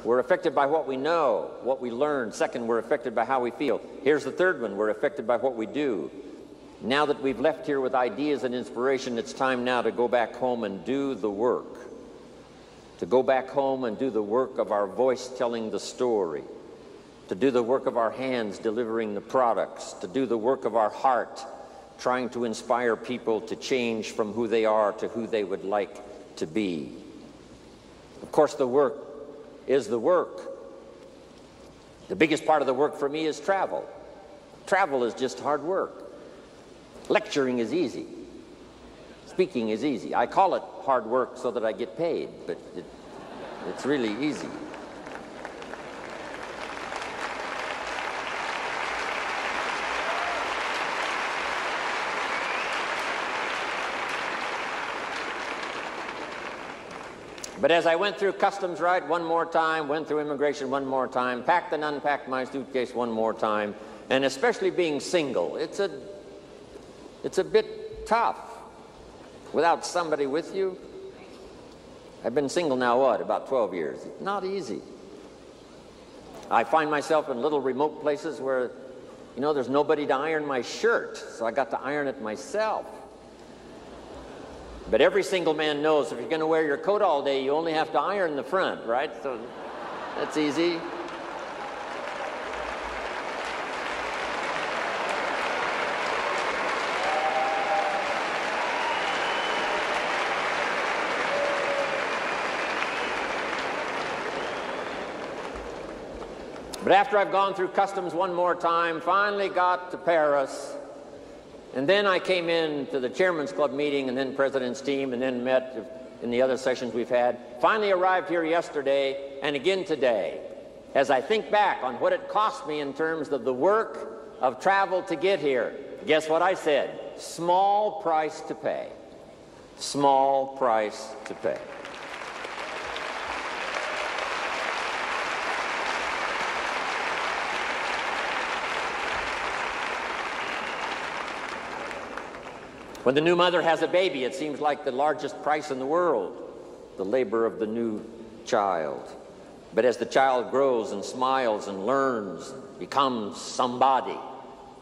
we're affected by what we know, what we learn. Second, we're affected by how we feel. Here's the third one, we're affected by what we do. Now that we've left here with ideas and inspiration, it's time now to go back home and do the work. To go back home and do the work of our voice telling the story. To do the work of our hands delivering the products. To do the work of our heart trying to inspire people to change from who they are to who they would like to be. Of course, the work is the work. The biggest part of the work for me is travel. Travel is just hard work. Lecturing is easy. Speaking is easy. I call it hard work so that I get paid, but it's really easy. But as I went through customs right one more time, went through immigration one more time, packed and unpacked my suitcase one more time, and especially being single, it's a bit tough without somebody with you. I've been single now, about 12 years. It's not easy. I find myself in little remote places where, there's nobody to iron my shirt, so I got to iron it myself. But every single man knows if you're going to wear your coat all day, you only have to iron the front, right? So that's easy. But after I've gone through customs one more time, finally got to Paris, and then I came in to the Chairman's Club meeting and then President's team and then met in the other sessions we've had. Finally arrived here yesterday and again today. As I think back on what it cost me in terms of the work of travel to get here, guess what I said? Small price to pay. Small price to pay. When the new mother has a baby, it seems like the largest price in the world, the labor of the new child. But as the child grows and smiles and learns, becomes somebody,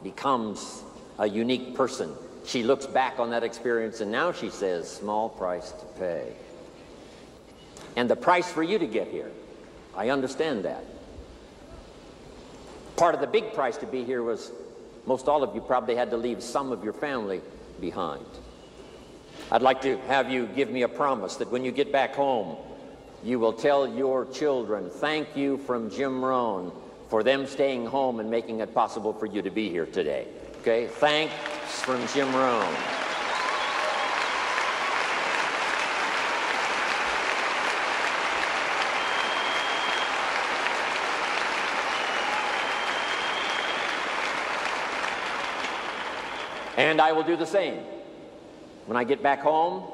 becomes a unique person, she looks back on that experience and now she says, small price to pay. And the price for you to get here, I understand that. Part of the big price to be here was most all of you probably had to leave some of your family behind. I'd like to have you give me a promise that when you get back home, you will tell your children, thank you from Jim Rohn for them staying home and making it possible for you to be here today. Okay? Thanks from Jim Rohn. And I will do the same. When I get back home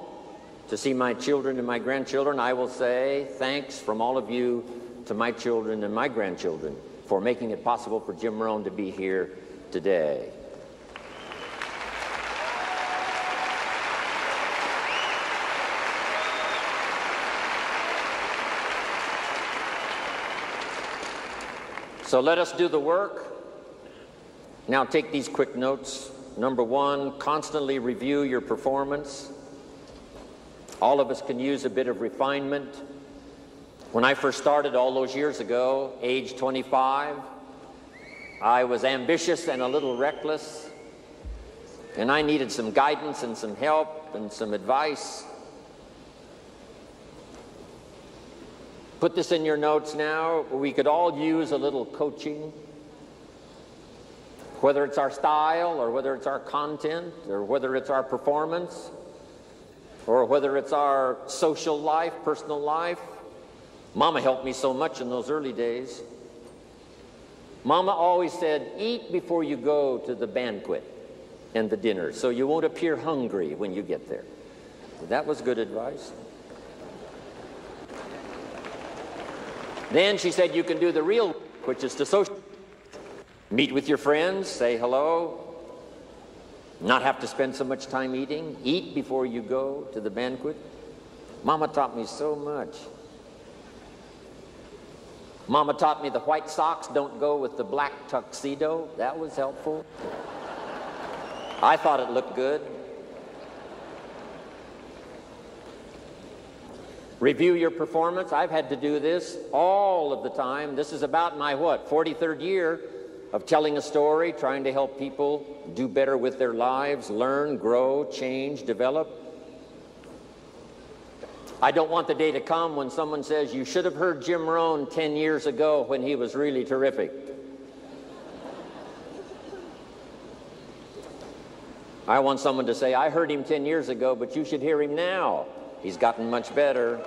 to see my children and my grandchildren, I will say thanks from all of you to my children and my grandchildren for making it possible for Jim Rohn to be here today. So let us do the work. Now take these quick notes. Number one, constantly review your performance. All of us can use a bit of refinement. When I first started all those years ago, age 25, I was ambitious and a little reckless, and I needed some guidance and some help and some advice. Put this in your notes now. We could all use a little coaching. Whether it's our style, or whether it's our content, or whether it's our performance, or whether it's our social life, personal life. Mama helped me so much in those early days. Mama always said, eat before you go to the banquet and the dinner, so you won't appear hungry when you get there. That was good advice. Then she said, you can do the real work, which is to social. Meet with your friends, say hello, not have to spend so much time eating, eat before you go to the banquet. Mama taught me so much. Mama taught me the white socks don't go with the black tuxedo. That was helpful. I thought it looked good. Review your performance. I've had to do this all of the time. This is about my, 43rd year of telling a story, trying to help people do better with their lives, learn, grow, change, develop. I don't want the day to come when someone says, you should have heard Jim Rohn 10 years ago when he was really terrific. I want someone to say, I heard him 10 years ago, but you should hear him now. He's gotten much better.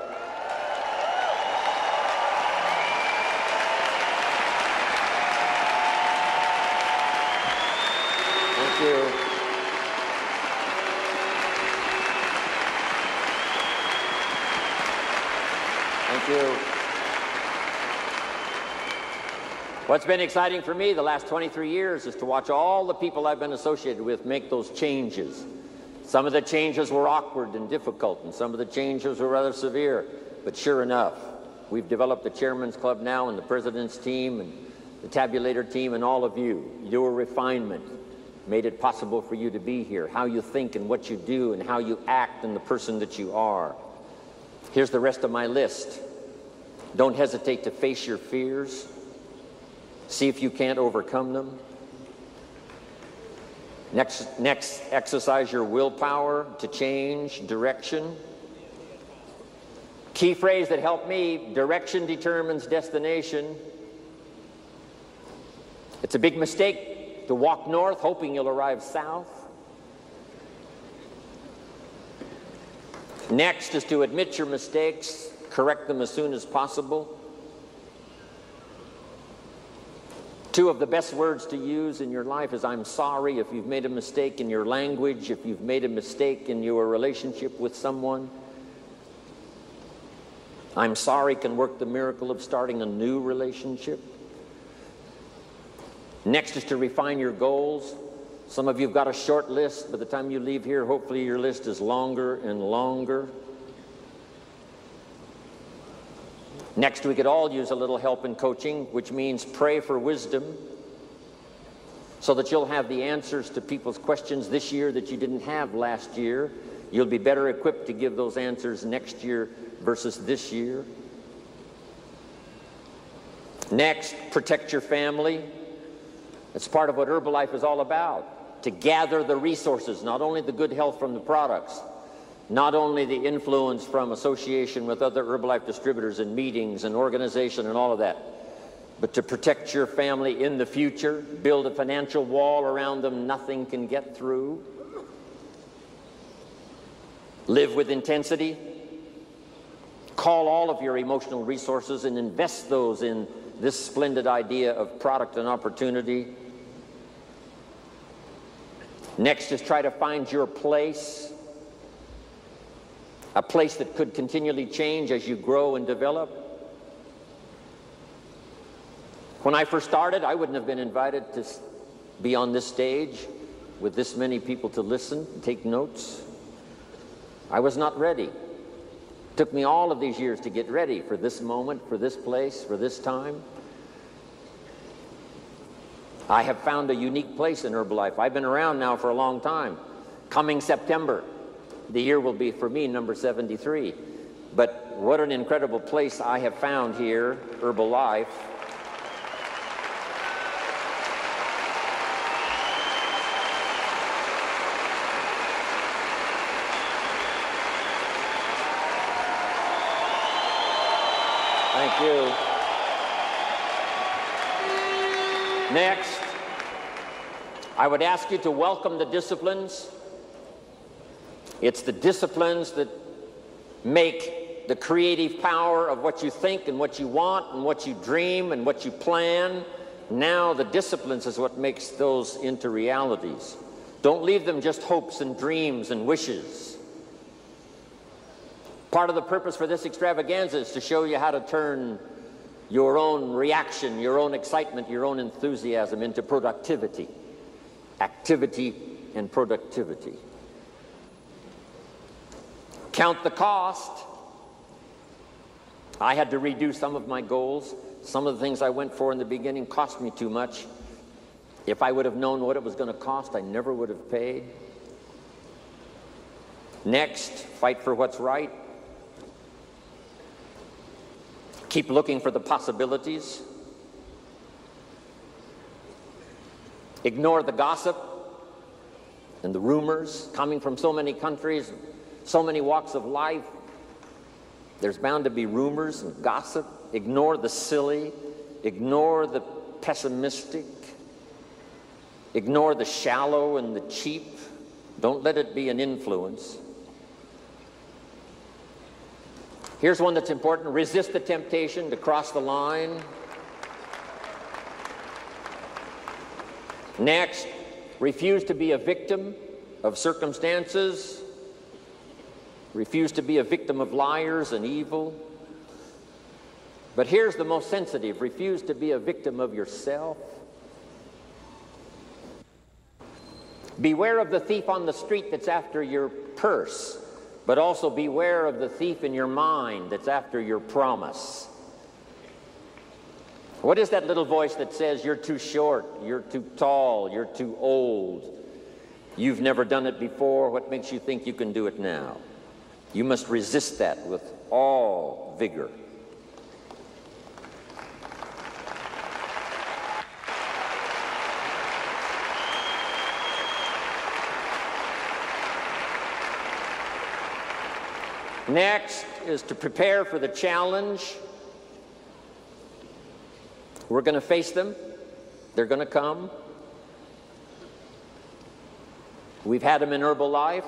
Thank you. Thank you. What's been exciting for me the last 23 years is to watch all the people I've been associated with make those changes. Some of the changes were awkward and difficult, and some of the changes were rather severe. But sure enough, we've developed the Chairman's Club now, and the President's team, and the Tabulator team, and all of you. Your refinement made it possible for you to be here. How you think and what you do and how you act and the person that you are. Here's the rest of my list. Don't hesitate to face your fears. See if you can't overcome them. Next, exercise your willpower to change direction. Key phrase that helped me, direction determines destination. It's a big mistake to walk north hoping you'll arrive south. Next is to admit your mistakes, correct them as soon as possible. Two of the best words to use in your life is I'm sorry if you've made a mistake in your language, if you've made a mistake in your relationship with someone. I'm sorry can work the miracle of starting a new relationship. Next is to refine your goals. Some of you have got a short list. By the time you leave here, hopefully your list is longer and longer. Next, we could all use a little help in coaching, which means pray for wisdom so that you'll have the answers to people's questions this year that you didn't have last year. You'll be better equipped to give those answers next year versus this year. Next, protect your family. It's part of what Herbalife is all about, to gather the resources, not only the good health from the products, not only the influence from association with other Herbalife distributors and meetings and organization and all of that, but to protect your family in the future, build a financial wall around them nothing can get through. Live with intensity. Call all of your emotional resources and invest those in this splendid idea of product and opportunity. Next is try to find your place. A place that could continually change as you grow and develop. When I first started, I wouldn't have been invited to be on this stage with this many people to listen and take notes. I was not ready. It took me all of these years to get ready for this moment, for this place, for this time. I have found a unique place in Herbalife. I've been around now for a long time. Coming September, the year will be, for me, number 73. But what an incredible place I have found here, Herbalife. Thank you. Next, I would ask you to welcome the disciplines. It's the disciplines that make the creative power of what you think and what you want and what you dream and what you plan. Now the disciplines is what makes those into realities. Don't leave them just hopes and dreams and wishes. Part of the purpose for this extravaganza is to show you how to turn your own reaction, your own excitement, your own enthusiasm into productivity. Activity and productivity. Count the cost. I had to redo some of my goals. Some of the things I went for in the beginning cost me too much. If I would have known what it was going to cost, I never would have paid. Next, fight for what's right. Keep looking for the possibilities. Ignore the gossip and the rumors coming from so many countries, so many walks of life. There's bound to be rumors and gossip. Ignore the silly. Ignore the pessimistic. Ignore the shallow and the cheap. Don't let it be an influence. Here's one that's important. Resist the temptation to cross the line. Next, refuse to be a victim of circumstances. Refuse to be a victim of liars and evil. But here's the most sensitive. Refuse to be a victim of yourself. Beware of the thief on the street that's after your purse, but also beware of the thief in your mind that's after your promise. What is that little voice that says you're too short, you're too tall, you're too old, you've never done it before, what makes you think you can do it now? You must resist that with all vigor. Next is to prepare for the challenge. We're going to face them. They're going to come. We've had them in Herbalife.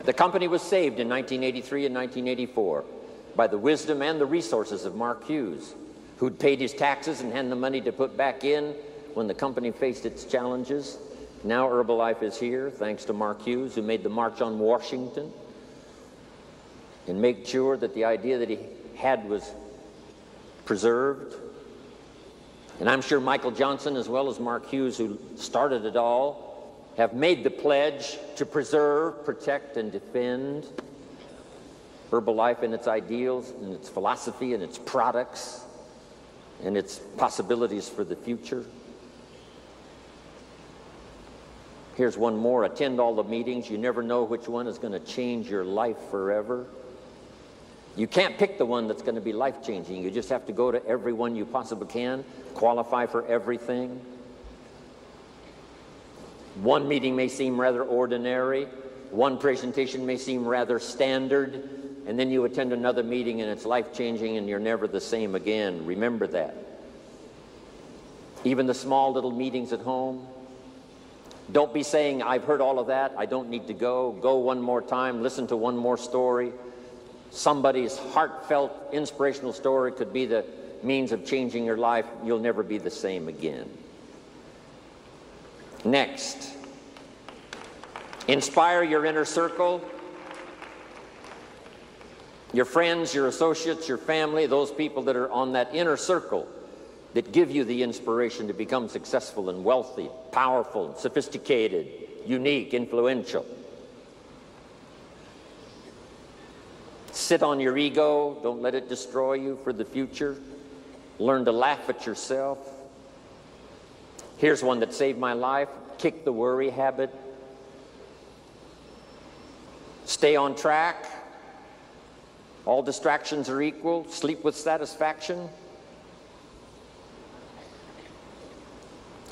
The company was saved in 1983 and 1984 by the wisdom and the resources of Mark Hughes, who'd paid his taxes and had the money to put back in when the company faced its challenges. Now Herbalife is here, thanks to Mark Hughes, who made the March on Washington and made sure that the idea that he had was preserved. And I'm sure Michael Johnson, as well as Mark Hughes, who started it all, have made the pledge to preserve, protect, and defend Herbalife and its ideals and its philosophy and its products and its possibilities for the future. Here's one more. Attend all the meetings. You never know which one is going to change your life forever. You can't pick the one that's going to be life-changing. You just have to go to every one you possibly can, qualify for everything. One meeting may seem rather ordinary. One presentation may seem rather standard. And then you attend another meeting and it's life-changing and you're never the same again. Remember that. Even the small little meetings at home. Don't be saying, I've heard all of that, I don't need to go. Go one more time, listen to one more story. Somebody's heartfelt, inspirational story could be the means of changing your life. You'll never be the same again. Next, inspire your inner circle. Your friends, your associates, your family, those people that are on that inner circle that give you the inspiration to become successful and wealthy, powerful, sophisticated, unique, influential. Sit on your ego. Don't let it destroy you for the future. Learn to laugh at yourself. Here's one that saved my life. Kick the worry habit. Stay on track. All distractions are equal. Sleep with satisfaction.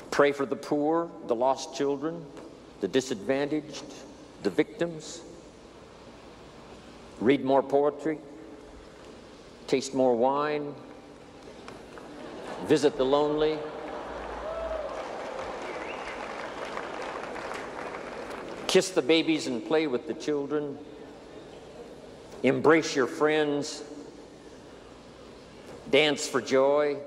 Pray for the poor, the lost children, the disadvantaged, the victims. Read more poetry. Taste more wine. Visit the lonely. Kiss the babies and play with the children. Embrace your friends. Dance for joy.